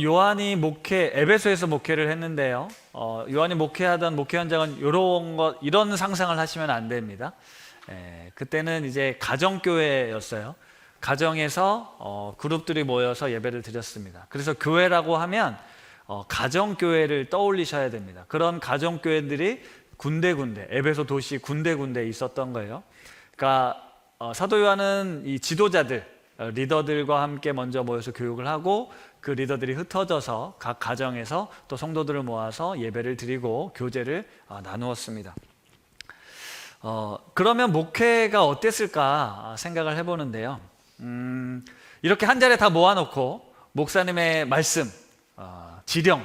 여러분, 요한이 에베소에서 목회를 했는데요. 요한이 목회하던 목회 현장은 이런 상상을 하시면 안 됩니다. 그때는 이제 가정교회였어요. 가정에서 그룹들이 모여서 예배를 드렸습니다. 그래서 교회라고 하면 가정교회를 떠올리셔야 됩니다. 그런 가정교회들이 군데군데, 에베소 도시 군데군데 있었던 거예요. 그러니까 사도 요한은 이 지도자들, 리더들과 함께 먼저 모여서 교육을 하고, 그 리더들이 흩어져서 각 가정에서 또 성도들을 모아서 예배를 드리고 교제를 나누었습니다. 그러면 목회가 어땠을까 생각을 해보는데요. 이렇게 한 자리에 다 모아놓고 목사님의 말씀, 지령,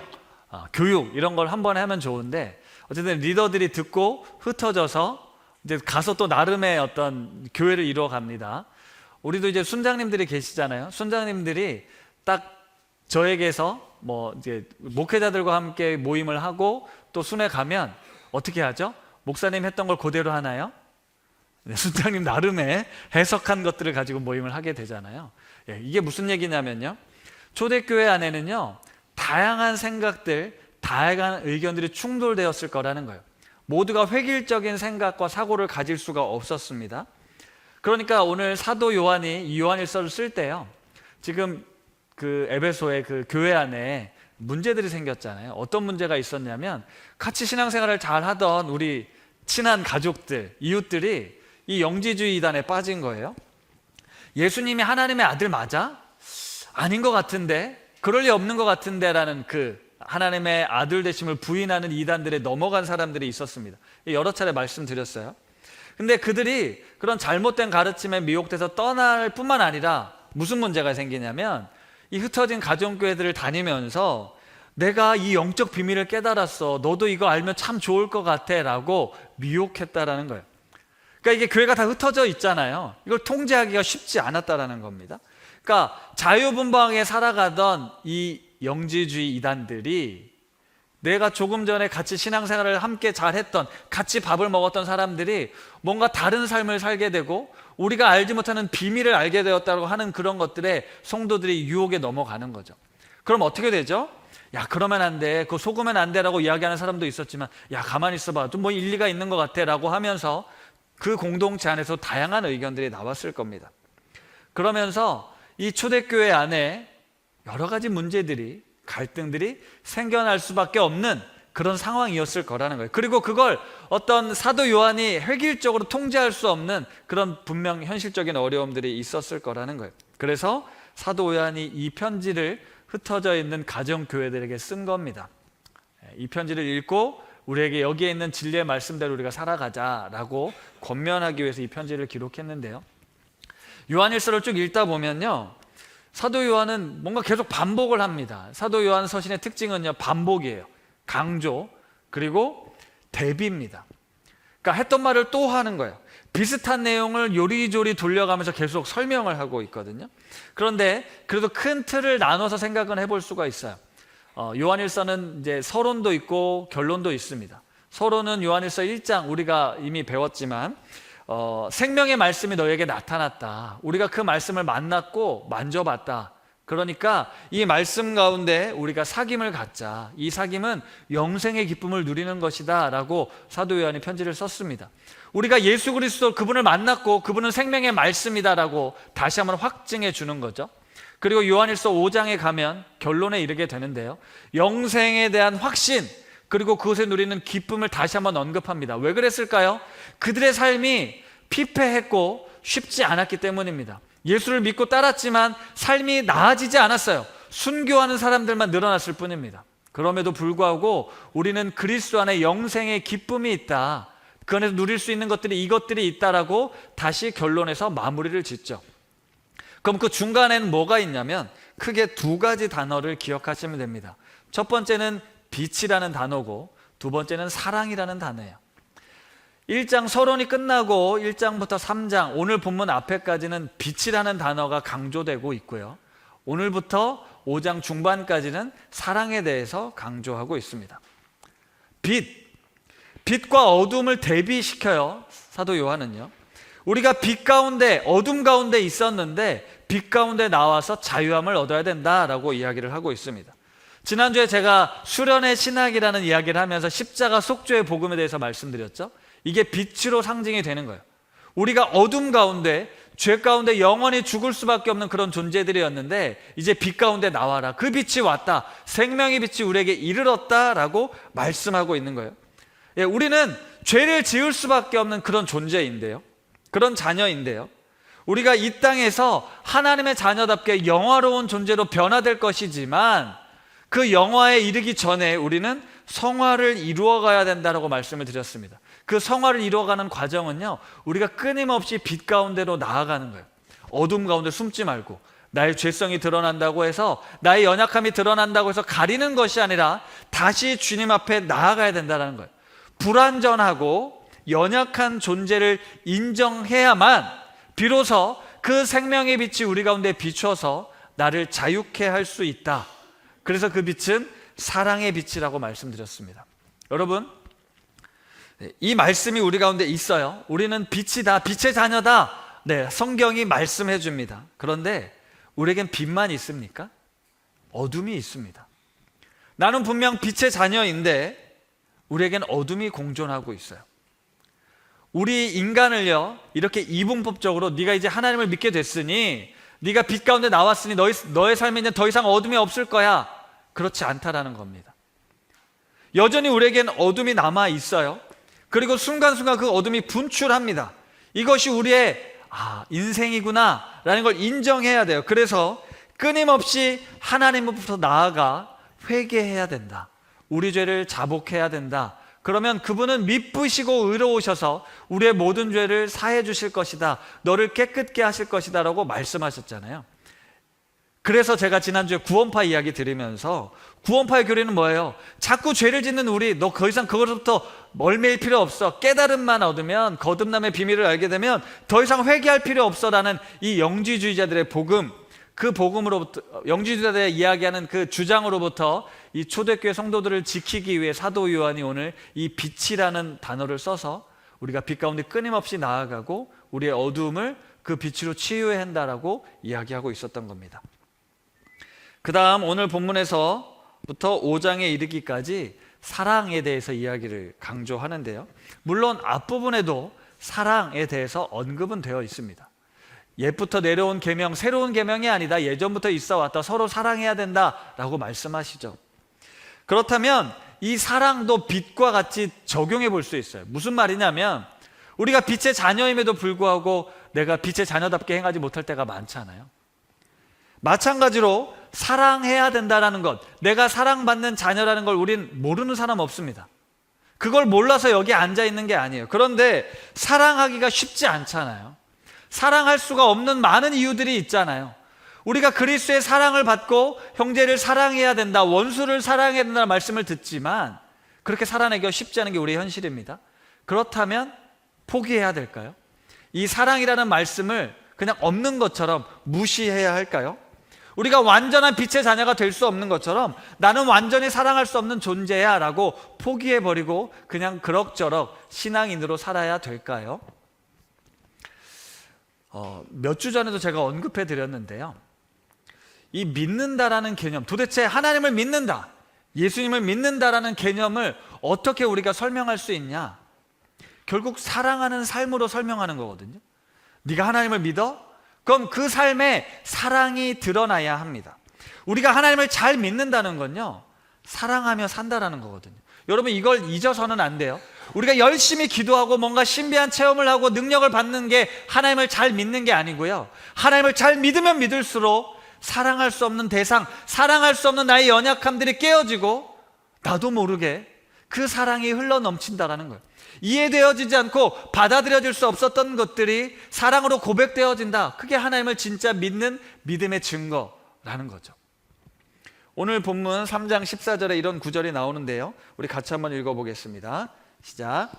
교육 이런 걸 한 번에 하면 좋은데, 어쨌든 리더들이 듣고 흩어져서 이제 가서 또 나름의 어떤 교회를 이루어 갑니다. 우리도 이제 순장님들이 계시잖아요. 순장님들이 딱 저에게서 이제 목회자들과 함께 모임을 하고 또 순회 가면 어떻게 하죠? 목사님 했던 걸 그대로 하나요? 네, 순장님 나름의 해석한 것들을 가지고 모임을 하게 되잖아요. 이게 무슨 얘기냐면요, 초대교회 안에는요 다양한 생각들, 다양한 의견들이 충돌되었을 거라는 거예요. 모두가 획일적인 생각과 사고를 가질 수가 없었습니다. 그러니까 오늘 사도 요한이 이 요한일서를 쓸 때요, 지금 그 에베소의 그 교회 안에 문제들이 생겼잖아요. 어떤 문제가 있었냐면, 같이 신앙생활을 잘 하던 우리 친한 가족들, 이웃들이 이 영지주의 이단에 빠진 거예요. 예수님이 하나님의 아들 맞아? 아닌 것 같은데, 그럴 리 없는 것 같은데 라는 그 하나님의 아들 되심을 부인하는 이단들에 넘어간 사람들이 있었습니다. 여러 차례 말씀드렸어요. 근데 그들이 그런 잘못된 가르침에 미혹돼서 떠날 뿐만 아니라 무슨 문제가 생기냐면, 이 흩어진 가정교회들을 다니면서 내가 이 영적 비밀을 깨달았어, 너도 이거 알면 참 좋을 것 같아 라고 미혹했다라는 거예요. 그러니까 이게 교회가 다 흩어져 있잖아요. 이걸 통제하기가 쉽지 않았다라는 겁니다. 그러니까 자유분방하게 살아가던 이 영지주의 이단들이, 내가 조금 전에 같이 신앙생활을 함께 잘했던, 같이 밥을 먹었던 사람들이 뭔가 다른 삶을 살게 되고 우리가 알지 못하는 비밀을 알게 되었다고 하는 그런 것들에 성도들이 유혹에 넘어가는 거죠. 그럼 어떻게 되죠? 야, 그러면 안 돼, 그거 속으면 안 돼라고 이야기하는 사람도 있었지만, 야, 가만히 있어봐, 좀 뭐 일리가 있는 것 같아 라고 하면서 그 공동체 안에서 다양한 의견들이 나왔을 겁니다. 그러면서 이 초대교회 안에 여러 가지 문제들이, 갈등들이 생겨날 수밖에 없는 그런 상황이었을 거라는 거예요. 그리고 그걸 어떤 사도 요한이 획일적으로 통제할 수 없는 그런 분명 현실적인 어려움들이 있었을 거라는 거예요. 그래서 사도 요한이 이 편지를 흩어져 있는 가정교회들에게 쓴 겁니다. 이 편지를 읽고 우리에게 여기에 있는 진리의 말씀대로 우리가 살아가자라고 권면하기 위해서 이 편지를 기록했는데요, 요한일서를 쭉 읽다 보면요, 사도 요한은 뭔가 계속 반복을 합니다. 사도 요한 서신의 특징은요, 반복이에요. 강조, 그리고 대비입니다. 그러니까 했던 말을 또 하는 거예요. 비슷한 내용을 요리조리 돌려가면서 계속 설명을 하고 있거든요. 그런데 그래도 큰 틀을 나눠서 생각은 해볼 수가 있어요. 요한일서는 이제 서론도 있고 결론도 있습니다. 서론은 요한일서 1장, 우리가 이미 배웠지만 생명의 말씀이 너에게 나타났다, 우리가 그 말씀을 만났고 만져봤다, 그러니까 이 말씀 가운데 우리가 사귐을 갖자, 이 사귐은 영생의 기쁨을 누리는 것이다 라고 사도 요한이 편지를 썼습니다. 우리가 예수 그리스도 그분을 만났고 그분은 생명의 말씀이다 라고 다시 한번 확증해 주는 거죠. 그리고 요한일서 5장에 가면 결론에 이르게 되는데요, 영생에 대한 확신, 그리고 그것에 누리는 기쁨을 다시 한번 언급합니다. 왜 그랬을까요? 그들의 삶이 피폐했고 쉽지 않았기 때문입니다. 예수를 믿고 따랐지만 삶이 나아지지 않았어요. 순교하는 사람들만 늘어났을 뿐입니다. 그럼에도 불구하고 우리는 그리스도 안에 영생의 기쁨이 있다, 그 안에서 누릴 수 있는 것들이 이것들이 있다라고 다시 결론에서 마무리를 짓죠. 그럼 그 중간에는 뭐가 있냐면 크게 두 가지 단어를 기억하시면 됩니다. 첫 번째는 빛이라는 단어고, 두 번째는 사랑이라는 단어예요. 1장 서론이 끝나고 1장부터 3장 오늘 본문 앞에까지는 빛이라는 단어가 강조되고 있고요, 오늘부터 5장 중반까지는 사랑에 대해서 강조하고 있습니다. 빛과 어둠을 대비시켜요. 사도 요한은요, 우리가 빛 가운데, 어둠 가운데 있었는데 빛 가운데 나와서 자유함을 얻어야 된다라고 이야기를 하고 있습니다. 지난주에 제가 수련의 신학이라는 이야기를 하면서 십자가 속죄의 복음에 대해서 말씀드렸죠. 이게 빛으로 상징이 되는 거예요. 우리가 어둠 가운데, 죄 가운데 영원히 죽을 수밖에 없는 그런 존재들이었는데 이제 빛 가운데 나와라. 그 빛이 왔다. 생명의 빛이 우리에게 이르렀다라고 말씀하고 있는 거예요. 예, 우리는 죄를 지을 수밖에 없는 그런 존재인데요. 그런 자녀인데요. 우리가 이 땅에서 하나님의 자녀답게 영화로운 존재로 변화될 것이지만 그 영화에 이르기 전에 우리는 성화를 이루어가야 된다고 말씀을 드렸습니다. 그 성화를 이루어가는 과정은요, 우리가 끊임없이 빛 가운데로 나아가는 거예요. 어둠 가운데 숨지 말고, 나의 죄성이 드러난다고 해서, 나의 연약함이 드러난다고 해서 가리는 것이 아니라 다시 주님 앞에 나아가야 된다는 거예요. 불완전하고 연약한 존재를 인정해야만 비로소 그 생명의 빛이 우리 가운데 비춰서 나를 자유케 할 수 있다. 그래서 그 빛은 사랑의 빛이라고 말씀드렸습니다. 여러분, 이 말씀이 우리 가운데 있어요. 우리는 빛이다, 빛의 자녀다. 네, 성경이 말씀해 줍니다. 그런데 우리에겐 빛만 있습니까? 어둠이 있습니다. 나는 분명 빛의 자녀인데 우리에겐 어둠이 공존하고 있어요. 우리 인간을요, 이렇게 이분법적으로 네가 이제 하나님을 믿게 됐으니, 네가 빛 가운데 나왔으니 너의 삶에 이제 더 이상 어둠이 없을 거야. 그렇지 않다라는 겁니다. 여전히 우리에겐 어둠이 남아 있어요. 그리고 순간순간 그 어둠이 분출합니다. 이것이 우리의 인생이구나 라는 걸 인정해야 돼요. 그래서 끊임없이 하나님으로부터 나아가 회개해야 된다. 우리 죄를 자복해야 된다. 그러면 그분은 미쁘시고 의로우셔서 우리의 모든 죄를 사해 주실 것이다. 너를 깨끗게 하실 것이다 라고 말씀하셨잖아요. 그래서 제가 지난주에 구원파 이야기 드리면서, 구원파의 교리는 뭐예요? 자꾸 죄를 짓는 우리, 너 더 이상 그것부터 멀매일 필요 없어. 깨달음만 얻으면, 거듭남의 비밀을 알게 되면 더 이상 회개할 필요 없어 라는 이 영지주의자들의 복음, 그 복음으로부터, 영지주의자들의 이야기하는 그 주장으로부터 이 초대교회 성도들을 지키기 위해 사도 요한이 오늘 이 빛이라는 단어를 써서 우리가 빛 가운데 끊임없이 나아가고 우리의 어두움을 그 빛으로 치유해야 한다라고 이야기하고 있었던 겁니다. 그 다음 오늘 본문에서부터 5장에 이르기까지 사랑에 대해서 이야기를 강조하는데요. 물론 앞부분에도 사랑에 대해서 언급은 되어 있습니다. 옛부터 내려온 계명, 새로운 계명이 아니다. 예전부터 있어왔다. 서로 사랑해야 된다라고 말씀하시죠. 그렇다면 이 사랑도 빛과 같이 적용해 볼 수 있어요. 무슨 말이냐면 우리가 빛의 자녀임에도 불구하고 내가 빛의 자녀답게 행하지 못할 때가 많잖아요. 마찬가지로 사랑해야 된다는 것, 내가 사랑받는 자녀라는 걸 우린 모르는 사람 없습니다. 그걸 몰라서 여기 앉아 있는 게 아니에요. 그런데 사랑하기가 쉽지 않잖아요. 사랑할 수가 없는 많은 이유들이 있잖아요. 우리가 그리스도의 사랑을 받고 형제를 사랑해야 된다, 원수를 사랑해야 된다는 말씀을 듣지만 그렇게 살아내기가 쉽지 않은 게 우리의 현실입니다. 그렇다면 포기해야 될까요? 이 사랑이라는 말씀을 그냥 없는 것처럼 무시해야 할까요? 우리가 완전한 빛의 자녀가 될 수 없는 것처럼 나는 완전히 사랑할 수 없는 존재야 라고 포기해버리고 그냥 그럭저럭 신앙인으로 살아야 될까요? 몇 주 전에도 제가 언급해 드렸는데요. 이 믿는다라는 개념, 도대체 하나님을 믿는다, 예수님을 믿는다라는 개념을 어떻게 우리가 설명할 수 있냐? 결국 사랑하는 삶으로 설명하는 거거든요. 네가 하나님을 믿어? 그럼 그 삶에 사랑이 드러나야 합니다. 우리가 하나님을 잘 믿는다는 건요, 사랑하며 산다라는 거거든요. 여러분, 이걸 잊어서는 안 돼요. 우리가 열심히 기도하고 뭔가 신비한 체험을 하고 능력을 받는 게 하나님을 잘 믿는 게 아니고요, 하나님을 잘 믿으면 믿을수록 사랑할 수 없는 대상, 사랑할 수 없는 나의 연약함들이 깨어지고 나도 모르게 그 사랑이 흘러넘친다라는 거예요. 이해되어지지 않고 받아들여질 수 없었던 것들이 사랑으로 고백되어진다. 그게 하나님을 진짜 믿는 믿음의 증거라는 거죠. 오늘 본문 3장 14절에 이런 구절이 나오는데요, 우리 같이 한번 읽어보겠습니다. 시작.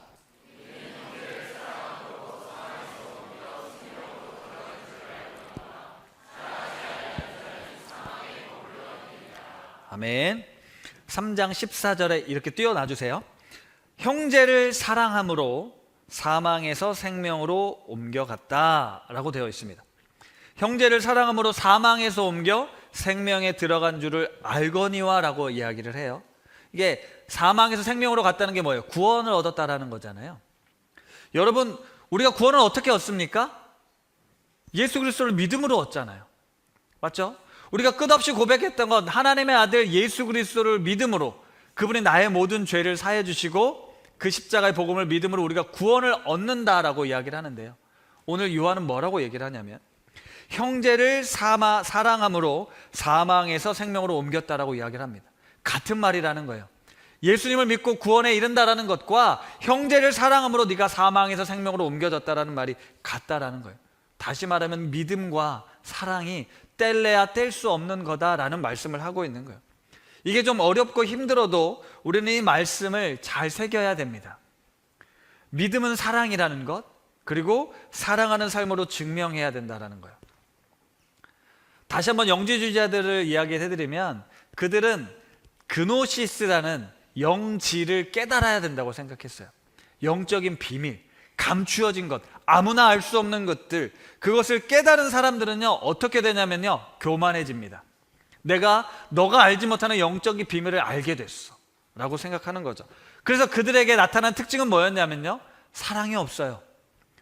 아멘. 3장 14절에 이렇게 띄워놔 주세요. 형제를 사랑함으로 사망에서 생명으로 옮겨갔다 라고 되어 있습니다. 형제를 사랑함으로 사망에서 옮겨 생명에 들어간 줄을 알거니와 라고 이야기를 해요. 이게 사망에서 생명으로 갔다는 게 뭐예요? 구원을 얻었다라는 거잖아요. 여러분, 우리가 구원을 어떻게 얻습니까? 예수 그리스도를 믿음으로 얻잖아요. 맞죠? 우리가 끝없이 고백했던 건 하나님의 아들 예수 그리스도를 믿음으로, 그분이 나의 모든 죄를 사해 주시고 그 십자가의 복음을 믿음으로 우리가 구원을 얻는다라고 이야기를 하는데요. 오늘 요한은 뭐라고 얘기를 하냐면 형제를 사랑함으로 사망에서 생명으로 옮겼다라고 이야기를 합니다. 같은 말이라는 거예요. 예수님을 믿고 구원에 이른다라는 것과 형제를 사랑함으로 네가 사망에서 생명으로 옮겨졌다라는 말이 같다라는 거예요. 다시 말하면 믿음과 사랑이 뗄래야 뗄 수 없는 거다라는 말씀을 하고 있는 거예요. 이게 좀 어렵고 힘들어도 우리는 이 말씀을 잘 새겨야 됩니다. 믿음은 사랑이라는 것, 그리고 사랑하는 삶으로 증명해야 된다는 거예요. 다시 한번 영지주의자들을 이야기해드리면 그들은 그노시스라는 영지를 깨달아야 된다고 생각했어요. 영적인 비밀, 감추어진 것, 아무나 알 수 없는 것들, 그것을 깨달은 사람들은요 어떻게 되냐면요 교만해집니다. 너가 알지 못하는 영적인 비밀을 알게 됐어 라고 생각하는 거죠. 그래서 그들에게 나타난 특징은 뭐였냐면요, 사랑이 없어요.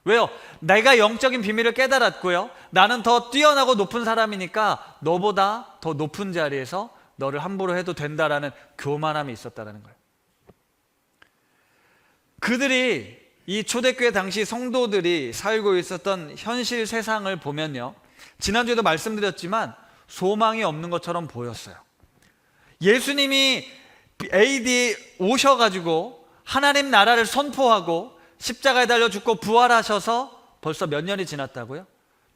왜요? 내가 영적인 비밀을 깨달았고요, 나는 더 뛰어나고 높은 사람이니까 너보다 더 높은 자리에서 너를 함부로 해도 된다라는 교만함이 있었다는 거예요. 그들이, 이 초대교회 당시 성도들이 살고 있었던 현실 세상을 보면요, 지난주에도 말씀드렸지만 소망이 없는 것처럼 보였어요. 예수님이 AD 오셔가지고 하나님 나라를 선포하고 십자가에 달려 죽고 부활하셔서 벌써 몇 년이 지났다고요?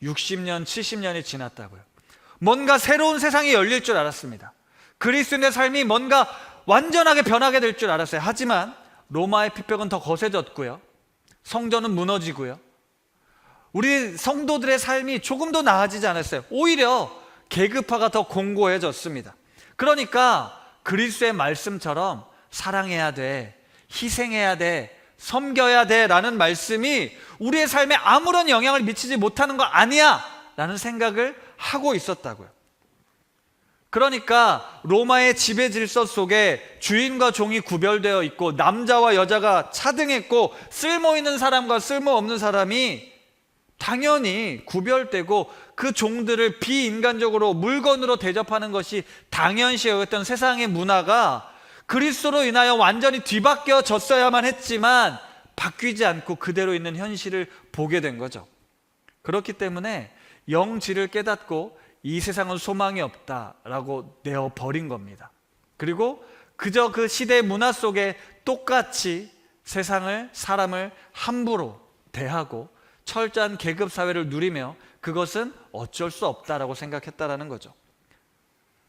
60년, 70년이 지났다고요. 뭔가 새로운 세상이 열릴 줄 알았습니다. 그리스도인의 삶이 뭔가 완전하게 변하게 될 줄 알았어요. 하지만 로마의 핍박은 더 거세졌고요, 성전은 무너지고요, 우리 성도들의 삶이 조금도 나아지지 않았어요. 오히려 계급화가 더 공고해졌습니다. 그러니까 그리스도의 말씀처럼 사랑해야 돼, 희생해야 돼, 섬겨야 돼 라는 말씀이 우리의 삶에 아무런 영향을 미치지 못하는 거 아니야 라는 생각을 하고 있었다고요. 그러니까 로마의 지배 질서 속에 주인과 종이 구별되어 있고 남자와 여자가 차등했고 쓸모있는 사람과 쓸모없는 사람이 당연히 구별되고 그 종들을 비인간적으로 물건으로 대접하는 것이 당연시 여겼던 세상의 문화가 그리스도로 인하여 완전히 뒤바뀌어졌어야만 했지만 바뀌지 않고 그대로 있는 현실을 보게 된 거죠. 그렇기 때문에 영지를 깨닫고 이 세상은 소망이 없다라고 내어버린 겁니다. 그리고 그저 그 시대의 문화 속에 똑같이 세상을, 사람을 함부로 대하고 철저한 계급 사회를 누리며 그것은 어쩔 수 없다라고 생각했다라는 거죠.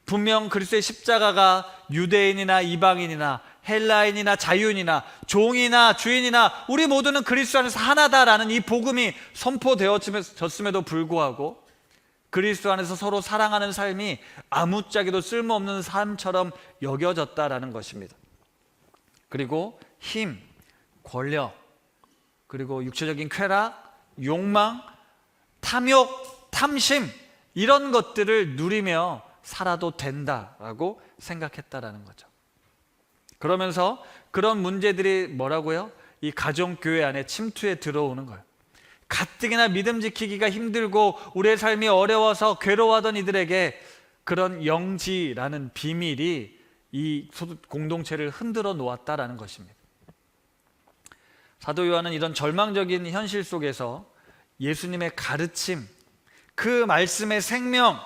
분명 그리스도의 십자가가 유대인이나 이방인이나 헬라인이나 자유인이나 종이나 주인이나 우리 모두는 그리스도 안에서 하나다라는 이 복음이 선포되어졌음에도 불구하고 그리스도 안에서 서로 사랑하는 삶이 아무짝에도 쓸모없는 삶처럼 여겨졌다라는 것입니다. 그리고 힘, 권력, 그리고 육체적인 쾌락, 욕망, 탐욕, 탐심, 이런 것들을 누리며 살아도 된다라고 생각했다라는 거죠. 그러면서 그런 문제들이 뭐라고요? 이 가정교회 안에 침투해 들어오는 거예요. 가뜩이나 믿음 지키기가 힘들고 우리의 삶이 어려워서 괴로워하던 이들에게 그런 영지라는 비밀이 이 공동체를 흔들어 놓았다라는 것입니다. 사도 요한은 이런 절망적인 현실 속에서 예수님의 가르침, 그 말씀의 생명,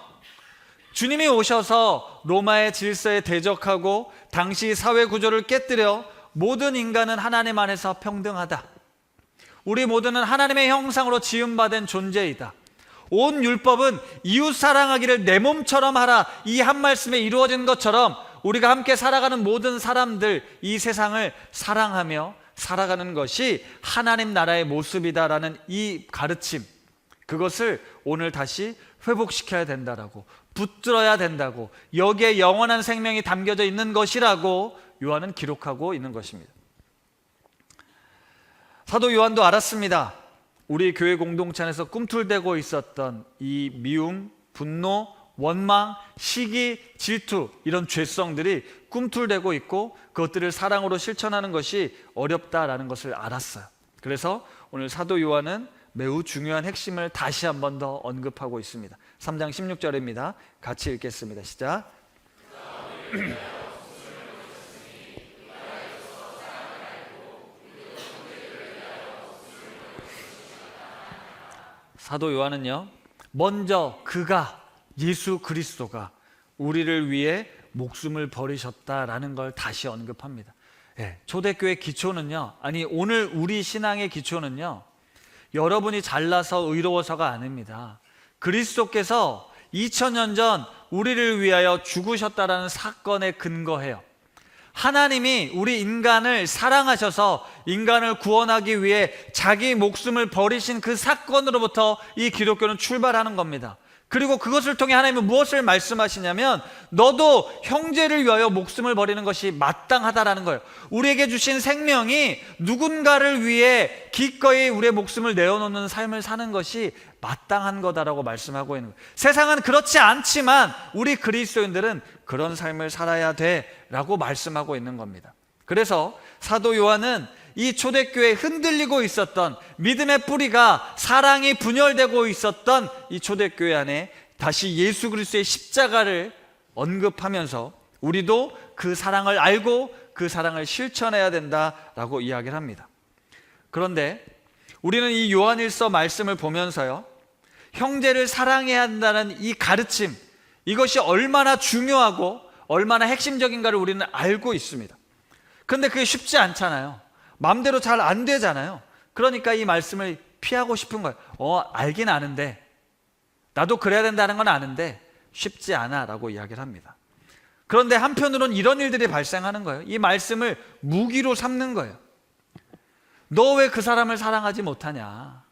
주님이 오셔서 로마의 질서에 대적하고 당시 사회 구조를 깨뜨려 모든 인간은 하나님 안에서 평등하다, 우리 모두는 하나님의 형상으로 지음받은 존재이다, 온 율법은 이웃 사랑하기를 내 몸처럼 하라, 이 한 말씀에 이루어진 것처럼 우리가 함께 살아가는 모든 사람들, 이 세상을 사랑하며 살아가는 것이 하나님 나라의 모습이다라는 이 가르침, 그것을 오늘 다시 회복시켜야 된다라고, 붙들어야 된다고, 여기에 영원한 생명이 담겨져 있는 것이라고 요한은 기록하고 있는 것입니다. 사도 요한도 알았습니다. 우리 교회 공동체 안에서 꿈틀대고 있었던 이 미움, 분노, 원망, 시기, 질투 이런 죄성들이 꿈틀대고 있고 그것들을 사랑으로 실천하는 것이 어렵다라는 것을 알았어요. 그래서 오늘 사도 요한은 매우 중요한 핵심을 다시 한 번 더 언급하고 있습니다. 3장 16절입니다. 같이 읽겠습니다. 시작. 사도 요한은요, 먼저 그가, 예수 그리스도가 우리를 위해 목숨을 버리셨다라는 걸 다시 언급합니다. 초대교회 기초는요, 아니 오늘 우리 신앙의 기초는요, 여러분이 잘나서 의로워서가 아닙니다. 그리스도께서 2000년 전 우리를 위하여 죽으셨다라는 사건에 근거해요. 하나님이 우리 인간을 사랑하셔서 인간을 구원하기 위해 자기 목숨을 버리신 그 사건으로부터 이 기독교는 출발하는 겁니다. 그리고 그것을 통해 하나님은 무엇을 말씀하시냐면 너도 형제를 위하여 목숨을 버리는 것이 마땅하다라는 거예요. 우리에게 주신 생명이 누군가를 위해 기꺼이 우리의 목숨을 내어놓는 삶을 사는 것이 마땅한 거다라고 말씀하고 있는 거예요. 세상은 그렇지 않지만 우리 그리스도인들은 그런 삶을 살아야 돼라고 말씀하고 있는 겁니다. 그래서 사도 요한은 이 초대교회에 흔들리고 있었던 믿음의 뿌리가 사랑이 분열되고 있었던 이 초대교회 안에 다시 예수 그리스도의 십자가를 언급하면서 우리도 그 사랑을 알고 그 사랑을 실천해야 된다라고 이야기를 합니다. 그런데 우리는 이 요한일서 말씀을 보면서요, 형제를 사랑해야 한다는 이 가르침, 이것이 얼마나 중요하고 얼마나 핵심적인가를 우리는 알고 있습니다. 그런데 그게 쉽지 않잖아요. 마음대로 잘 안 되잖아요. 그러니까 이 말씀을 피하고 싶은 거예요. 알긴 아는데, 나도 그래야 된다는 건 아는데 쉽지 않아 라고 이야기를 합니다. 그런데 한편으로는 이런 일들이 발생하는 거예요. 이 말씀을 무기로 삼는 거예요. 너 왜 그 사람을 사랑하지 못하냐?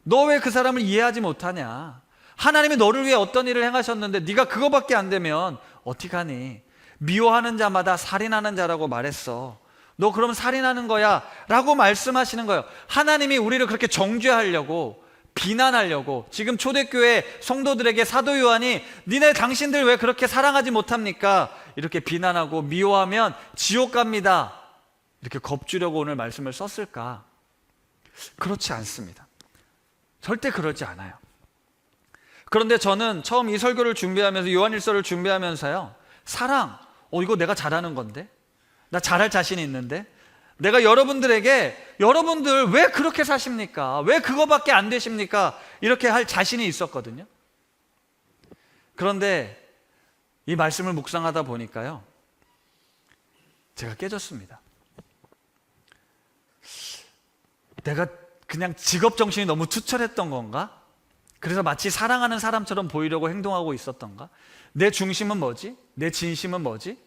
너 왜 그 사람을 이해하지 못하냐? 하나님이 너를 위해 어떤 일을 행하셨는데 네가 그거밖에 안 되면 어떡하니? 미워하는 자마다 살인하는 자라고 말했어. 너 그럼 살인하는 거야 라고 말씀하시는 거예요. 하나님이 우리를 그렇게 정죄하려고, 비난하려고 지금 초대교회 성도들에게 사도 요한이 니네 당신들 왜 그렇게 사랑하지 못합니까? 이렇게 비난하고 미워하면 지옥 갑니다, 이렇게 겁주려고 오늘 말씀을 썼을까? 그렇지 않습니다. 절대 그러지 않아요. 그런데 저는 처음 이 설교를 준비하면서, 요한일서를 준비하면서요, 사랑, 이거 내가 잘하는 건데, 나 잘할 자신이 있는데, 내가 여러분들에게 여러분들 왜 그렇게 사십니까? 왜 그거밖에 안 되십니까? 이렇게 할 자신이 있었거든요. 그런데 이 말씀을 묵상하다 보니까요, 제가 깨졌습니다. 내가 그냥 직업정신이 너무 투철했던 건가? 그래서 마치 사랑하는 사람처럼 보이려고 행동하고 있었던가? 내 중심은 뭐지? 내 진심은 뭐지?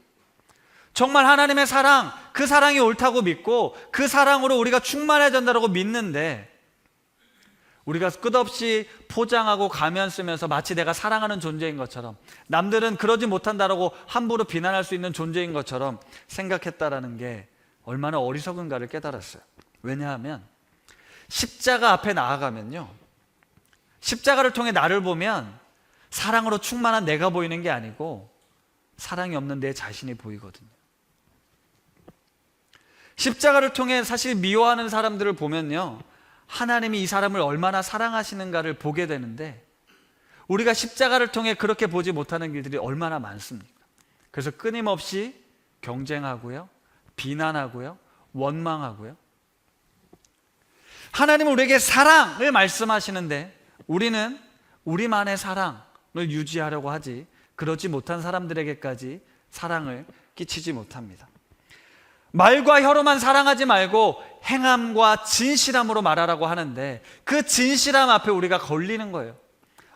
정말 하나님의 사랑, 그 사랑이 옳다고 믿고 그 사랑으로 우리가 충만해진다고 믿는데, 우리가 끝없이 포장하고 가면 쓰면서 마치 내가 사랑하는 존재인 것처럼, 남들은 그러지 못한다라고 함부로 비난할 수 있는 존재인 것처럼 생각했다라는 게 얼마나 어리석은가를 깨달았어요. 왜냐하면 십자가 앞에 나아가면요, 십자가를 통해 나를 보면 사랑으로 충만한 내가 보이는 게 아니고 사랑이 없는 내 자신이 보이거든요. 십자가를 통해 사실 미워하는 사람들을 보면요, 하나님이 이 사람을 얼마나 사랑하시는가를 보게 되는데, 우리가 십자가를 통해 그렇게 보지 못하는 길들이 얼마나 많습니까? 그래서 끊임없이 경쟁하고요, 비난하고요, 원망하고요. 하나님은 우리에게 사랑을 말씀하시는데 우리는 우리만의 사랑을 유지하려고 하지, 그러지 못한 사람들에게까지 사랑을 끼치지 못합니다. 말과 혀로만 사랑하지 말고 행함과 진실함으로 말하라고 하는데, 그 진실함 앞에 우리가 걸리는 거예요.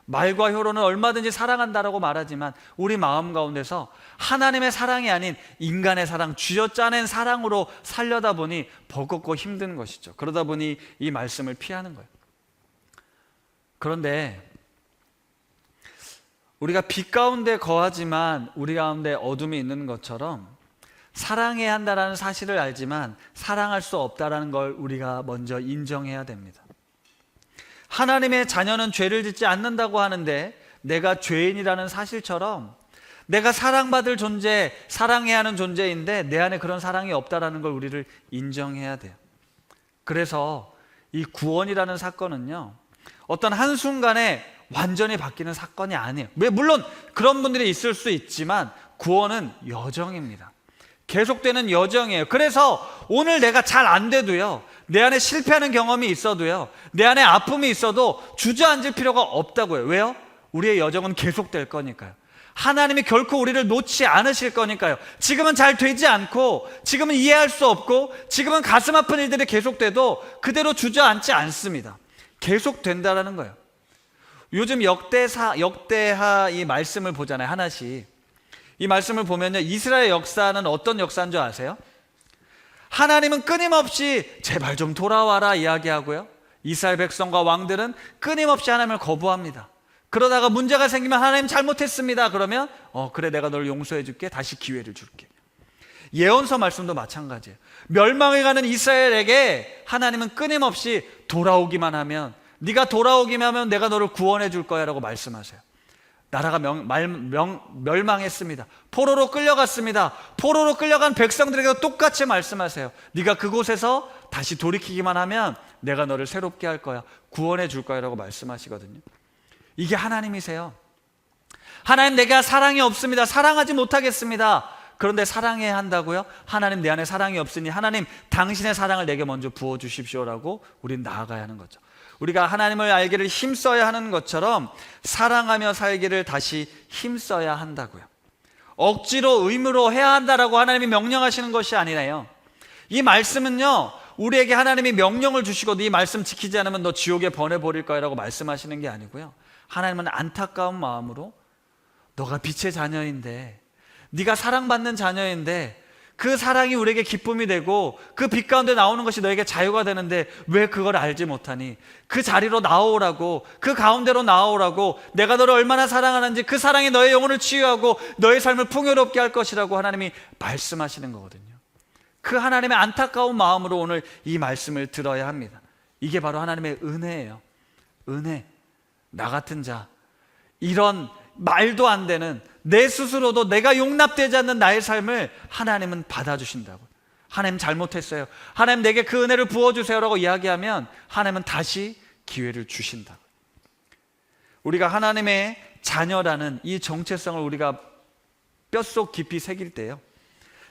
말과 혀로는 얼마든지 사랑한다라고 말하지만 우리 마음 가운데서 하나님의 사랑이 아닌 인간의 사랑, 쥐어짜낸 사랑으로 살려다 보니 버겁고 힘든 것이죠. 그러다 보니 이 말씀을 피하는 거예요. 그런데 우리가 빛 가운데 거하지만 우리 가운데 어둠이 있는 것처럼, 사랑해야 한다는 사실을 알지만 사랑할 수 없다는 걸 우리가 먼저 인정해야 됩니다. 하나님의 자녀는 죄를 짓지 않는다고 하는데 내가 죄인이라는 사실처럼 내가 사랑받을 존재, 사랑해야 하는 존재인데 내 안에 그런 사랑이 없다라는 걸 우리를 인정해야 돼요. 그래서 이 구원이라는 사건은요, 어떤 한순간에 완전히 바뀌는 사건이 아니에요. 물론 그런 분들이 있을 수 있지만 구원은 여정입니다. 계속되는 여정이에요. 그래서 오늘 내가 잘 안 돼도요, 내 안에 실패하는 경험이 있어도요, 내 안에 아픔이 있어도 주저앉을 필요가 없다고요. 왜요? 우리의 여정은 계속될 거니까요. 하나님이 결코 우리를 놓지 않으실 거니까요. 지금은 잘 되지 않고, 지금은 이해할 수 없고, 지금은 가슴 아픈 일들이 계속돼도 그대로 주저앉지 않습니다. 계속된다라는 거예요. 요즘 역대하 이 말씀을 보잖아요. 하나씩. 이 말씀을 보면요, 이스라엘 역사는 어떤 역사인 줄 아세요? 하나님은 끊임없이 제발 좀 돌아와라 이야기하고요, 이스라엘 백성과 왕들은 끊임없이 하나님을 거부합니다. 그러다가 문제가 생기면 하나님 잘못했습니다. 그러면 그래, 내가 널 용서해 줄게, 다시 기회를 줄게. 예언서 말씀도 마찬가지예요. 멸망해 가는 이스라엘에게 하나님은 끊임없이 돌아오기만 하면, 네가 돌아오기만 하면 내가 너를 구원해 줄 거야 라고 말씀하세요. 나라가 멸망했습니다. 포로로 끌려갔습니다. 포로로 끌려간 백성들에게도 똑같이 말씀하세요. 네가 그곳에서 다시 돌이키기만 하면 내가 너를 새롭게 할 거야, 구원해 줄 거야 라고 말씀하시거든요. 이게 하나님이세요. 하나님, 내가 사랑이 없습니다. 사랑하지 못하겠습니다. 그런데 사랑해야 한다고요? 하나님, 내 안에 사랑이 없으니 하나님, 당신의 사랑을 내게 먼저 부어주십시오라고 우린 나아가야 하는 거죠. 우리가 하나님을 알기를 힘써야 하는 것처럼 사랑하며 살기를 다시 힘써야 한다고요. 억지로 의무로 해야 한다라고 하나님이 명령하시는 것이 아니라요, 이 말씀은요, 우리에게 하나님이 명령을 주시고 네 말씀 지키지 않으면 너 지옥에 보내버릴 거야 라고 말씀하시는 게 아니고요, 하나님은 안타까운 마음으로 너가 빛의 자녀인데, 네가 사랑받는 자녀인데 그 사랑이 우리에게 기쁨이 되고 그 빛 가운데 나오는 것이 너에게 자유가 되는데 왜 그걸 알지 못하니? 그 자리로 나오라고, 그 가운데로 나오라고, 내가 너를 얼마나 사랑하는지 그 사랑이 너의 영혼을 치유하고 너의 삶을 풍요롭게 할 것이라고 하나님이 말씀하시는 거거든요. 그 하나님의 안타까운 마음으로 오늘 이 말씀을 들어야 합니다. 이게 바로 하나님의 은혜예요. 은혜. 나 같은 자, 이런 말도 안 되는, 내 스스로도 내가 용납되지 않는 나의 삶을 하나님은 받아주신다고. 하나님 잘못했어요, 하나님 내게 그 은혜를 부어주세요 라고 이야기하면 하나님은 다시 기회를 주신다고. 우리가 하나님의 자녀라는 이 정체성을 우리가 뼛속 깊이 새길 때요,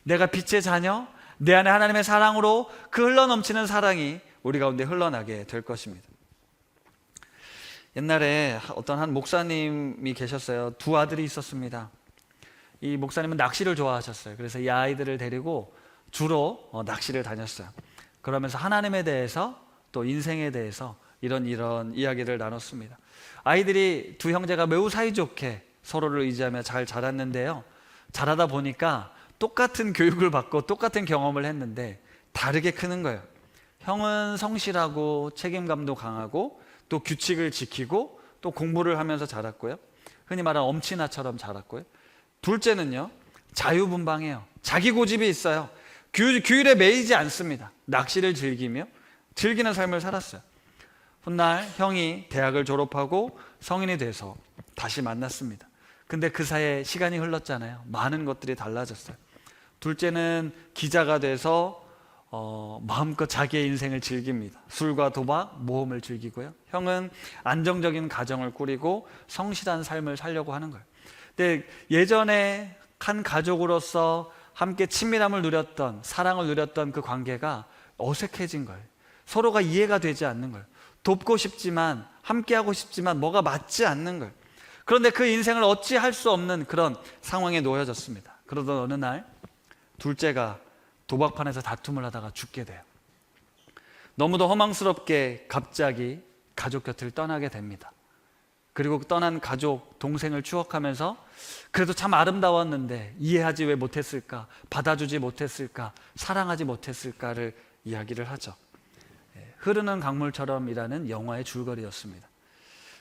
내가 빛의 자녀, 내 안에 하나님의 사랑으로 그 흘러넘치는 사랑이 우리 가운데 흘러나게 될 것입니다. 옛날에 어떤 한 목사님이 계셨어요. 두 아들이 있었습니다. 이 목사님은 낚시를 좋아하셨어요. 그래서 이 아이들을 데리고 주로 낚시를 다녔어요. 그러면서 하나님에 대해서 또 인생에 대해서 이런 이야기를 나눴습니다. 아이들이 두 형제가 매우 사이좋게 서로를 의지하며 잘 자랐는데요, 자라다 보니까 똑같은 교육을 받고 똑같은 경험을 했는데 다르게 크는 거예요. 형은 성실하고 책임감도 강하고 또 규칙을 지키고 또 공부를 하면서 자랐고요, 흔히 말하는 엄친아처럼 자랐고요. 둘째는요, 자유분방해요. 자기 고집이 있어요. 규율에 매이지 않습니다. 낚시를 즐기는 삶을 살았어요. 훗날 형이 대학을 졸업하고 성인이 돼서 다시 만났습니다. 근데 그 사이에 시간이 흘렀잖아요. 많은 것들이 달라졌어요. 둘째는 기자가 돼서 마음껏 자기의 인생을 즐깁니다. 술과 도박, 모험을 즐기고요. 형은 안정적인 가정을 꾸리고 성실한 삶을 살려고 하는 거예요. 근데 예전에 한 가족으로서 함께 친밀함을 누렸던, 사랑을 누렸던 그 관계가 어색해진 거예요. 서로가 이해가 되지 않는 거예요. 돕고 싶지만, 함께하고 싶지만 뭐가 맞지 않는 거예요. 그런데 그 인생을 어찌할 수 없는 그런 상황에 놓여졌습니다. 그러던 어느 날 둘째가 도박판에서 다툼을 하다가 죽게 돼요. 너무도 허망스럽게 갑자기 가족 곁을 떠나게 됩니다. 그리고 떠난 가족, 동생을 추억하면서 그래도 참 아름다웠는데 이해하지 왜 못했을까, 받아주지 못했을까, 사랑하지 못했을까를 이야기를 하죠. 흐르는 강물처럼이라는 영화의 줄거리였습니다.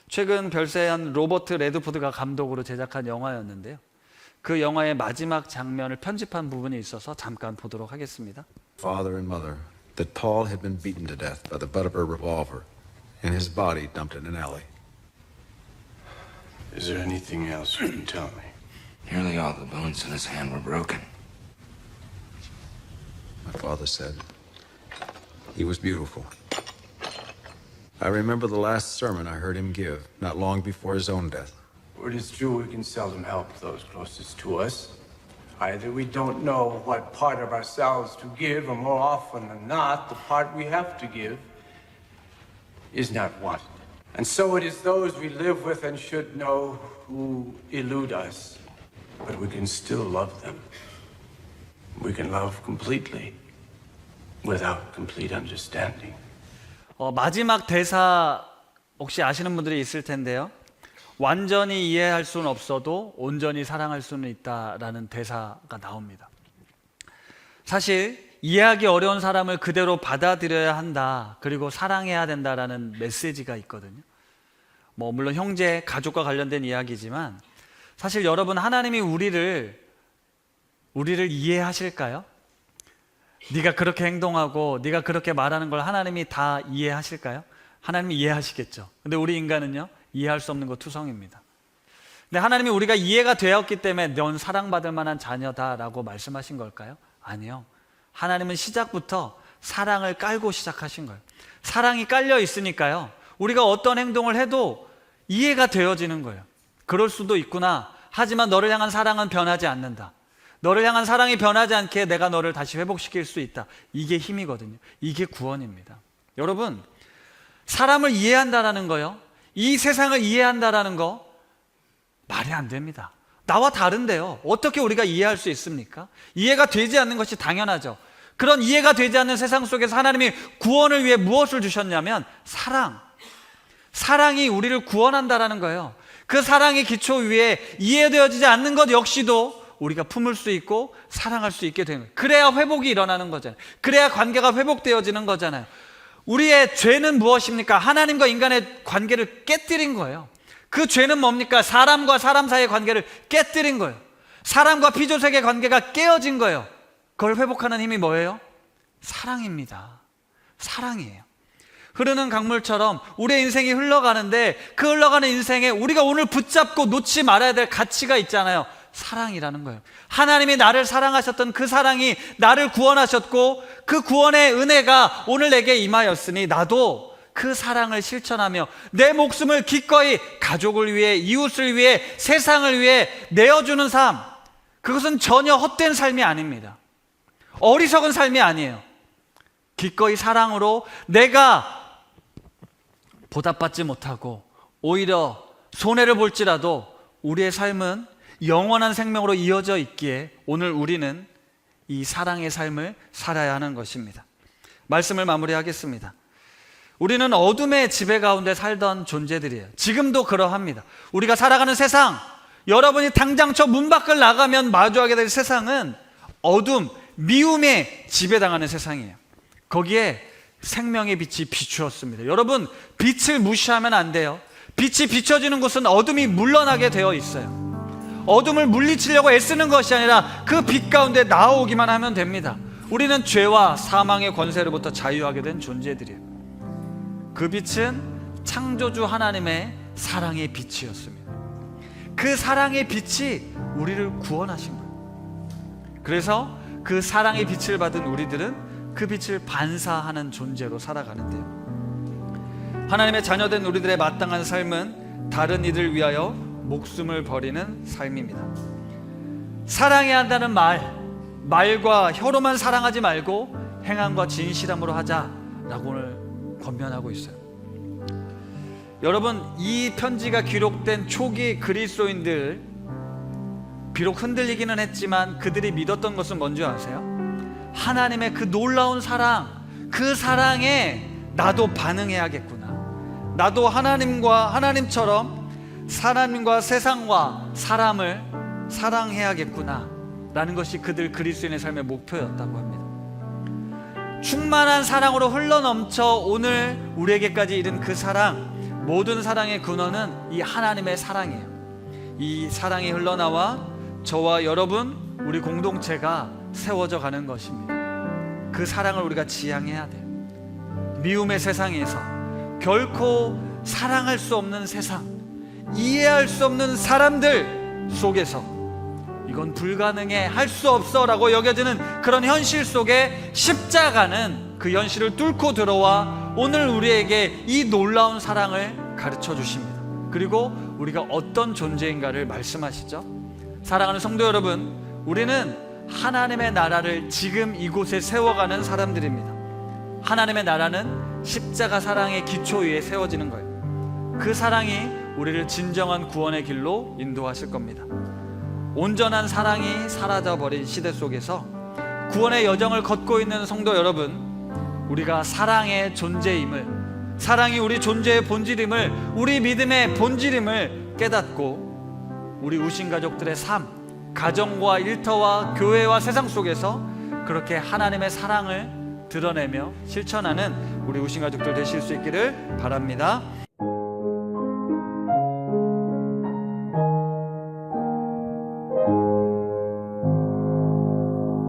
최근 별세한 로버트 레드포드가 감독으로 제작한 영화였는데요, 그 영화의 마지막 장면을 편집한 부분이 있어서 잠깐 보도록 하겠습니다. Father and mother, that Paul had been beaten to death by the butt of a revolver and his body dumped in an alley. Is there anything else you can tell me? Nearly all the bones in his hand were broken. My father said he was beautiful. I remember the last sermon I heard him give, not long before his own death. It is true we can seldom help those closest to us. Either we don't know what part of ourselves to give, or more often than not, the part we have to give is not wanted. And so it is those we live with and should know who elude us. But we can still love them. We can love completely without complete understanding. 마지막 대사 혹시 아시는 분들이 있을 텐데요. 완전히 이해할 수는 없어도 온전히 사랑할 수는 있다라는 대사가 나옵니다. 사실 이해하기 어려운 사람을 그대로 받아들여야 한다. 그리고 사랑해야 된다라는 메시지가 있거든요. 물론 형제, 가족과 관련된 이야기지만 사실 여러분, 하나님이 우리를 이해하실까요? 네가 그렇게 행동하고 네가 그렇게 말하는 걸 하나님이 다 이해하실까요? 하나님이 이해하시겠죠. 근데 우리 인간은요, 이해할 수 없는 거 투성입니다. 근데 하나님이 우리가 이해가 되었기 때문에 넌 사랑받을 만한 자녀다라고 말씀하신 걸까요? 아니요. 하나님은 시작부터 사랑을 깔고 시작하신 거예요. 사랑이 깔려 있으니까요, 우리가 어떤 행동을 해도 이해가 되어지는 거예요. 그럴 수도 있구나. 하지만 너를 향한 사랑은 변하지 않는다. 너를 향한 사랑이 변하지 않게 내가 너를 다시 회복시킬 수 있다. 이게 힘이거든요. 이게 구원입니다. 여러분, 사람을 이해한다라는 거요, 이 세상을 이해한다라는 거 말이 안 됩니다. 나와 다른데요, 어떻게 우리가 이해할 수 있습니까? 이해가 되지 않는 것이 당연하죠. 그런 이해가 되지 않는 세상 속에서 하나님이 구원을 위해 무엇을 주셨냐면 사랑이 우리를 구원한다라는 거예요. 그 사랑의 기초 위에 이해되어지지 않는 것 역시도 우리가 품을 수 있고 사랑할 수 있게 되는 거예요. 그래야 회복이 일어나는 거잖아요. 그래야 관계가 회복되어지는 거잖아요. 우리의 죄는 무엇입니까? 하나님과 인간의 관계를 깨뜨린 거예요. 그 죄는 뭡니까? 사람과 사람 사이의 관계를 깨뜨린 거예요. 사람과 피조sek의 관계가 깨어진 거예요. 그걸 회복하는 힘이 뭐예요? 사랑입니다. 사랑이에요. 흐르는 강물처럼 우리의 인생이 흘러가는데 그 흘러가는 인생에 우리가 오늘 붙잡고 놓지 말아야 될 가치가 있잖아요. 사랑이라는 거예요. 하나님이 나를 사랑하셨던 그 사랑이 나를 구원하셨고 그 구원의 은혜가 오늘 내게 임하였으니 나도 그 사랑을 실천하며 내 목숨을 기꺼이 가족을 위해, 이웃을 위해, 세상을 위해 내어주는 삶, 그것은 전혀 헛된 삶이 아닙니다. 어리석은 삶이 아니에요. 기꺼이 사랑으로 내가 보답받지 못하고 오히려 손해를 볼지라도 우리의 삶은 영원한 생명으로 이어져 있기에 오늘 우리는 이 사랑의 삶을 살아야 하는 것입니다. 말씀을 마무리하겠습니다. 우리는 어둠의 지배 가운데 살던 존재들이에요. 지금도 그러합니다. 우리가 살아가는 세상, 여러분이 당장 저 문 밖을 나가면 마주하게 될 세상은 어둠, 미움에 지배당하는 세상이에요. 거기에 생명의 빛이 비추었습니다. 여러분, 빛을 무시하면 안 돼요. 빛이 비춰지는 곳은 어둠이 물러나게 되어 있어요. 어둠을 물리치려고 애쓰는 것이 아니라 그 빛 가운데 나오기만 하면 됩니다. 우리는 죄와 사망의 권세로부터 자유하게 된 존재들이에요. 그 빛은 창조주 하나님의 사랑의 빛이었습니다. 그 사랑의 빛이 우리를 구원하신 거예요. 그래서 그 사랑의 빛을 받은 우리들은 그 빛을 반사하는 존재로 살아가는데요, 하나님의 자녀된 우리들의 마땅한 삶은 다른 이들 위하여 목숨을 버리는 삶입니다. 사랑해야 한다는 말과 혀로만 사랑하지 말고 행함과 진실함으로 하자라고 오늘 권면하고 있어요. 여러분, 이 편지가 기록된 초기 그리스도인들, 비록 흔들리기는 했지만 그들이 믿었던 것은 뭔지 아세요? 하나님의 그 놀라운 사랑, 그 사랑에 나도 반응해야겠구나. 나도 하나님처럼 하나님과 세상과 사람을 사랑해야겠구나 라는 것이 그들 그리스도인의 삶의 목표였다고 합니다. 충만한 사랑으로 흘러넘쳐 오늘 우리에게까지 이른 그 사랑, 모든 사랑의 근원은 이 하나님의 사랑이에요. 이 사랑이 흘러나와 저와 여러분, 우리 공동체가 세워져 가는 것입니다. 그 사랑을 우리가 지향해야 돼요. 미움의 세상에서 결코 사랑할 수 없는 세상, 이해할 수 없는 사람들 속에서 이건 불가능해, 할 수 없어 라고 여겨지는 그런 현실 속에 십자가는 그 현실을 뚫고 들어와 오늘 우리에게 이 놀라운 사랑을 가르쳐 주십니다. 그리고 우리가 어떤 존재인가를 말씀하시죠. 사랑하는 성도 여러분, 우리는 하나님의 나라를 지금 이곳에 세워가는 사람들입니다. 하나님의 나라는 십자가 사랑의 기초 위에 세워지는 거예요. 그 사랑이 우리를 진정한 구원의 길로 인도하실 겁니다. 온전한 사랑이 사라져버린 시대 속에서 구원의 여정을 걷고 있는 성도 여러분, 우리가 사랑의 존재임을, 사랑이 우리 존재의 본질임을, 우리 믿음의 본질임을 깨닫고 우리 우신 가족들의 삶, 가정과 일터와 교회와 세상 속에서 그렇게 하나님의 사랑을 드러내며 실천하는 우리 우신 가족들 되실 수 있기를 바랍니다.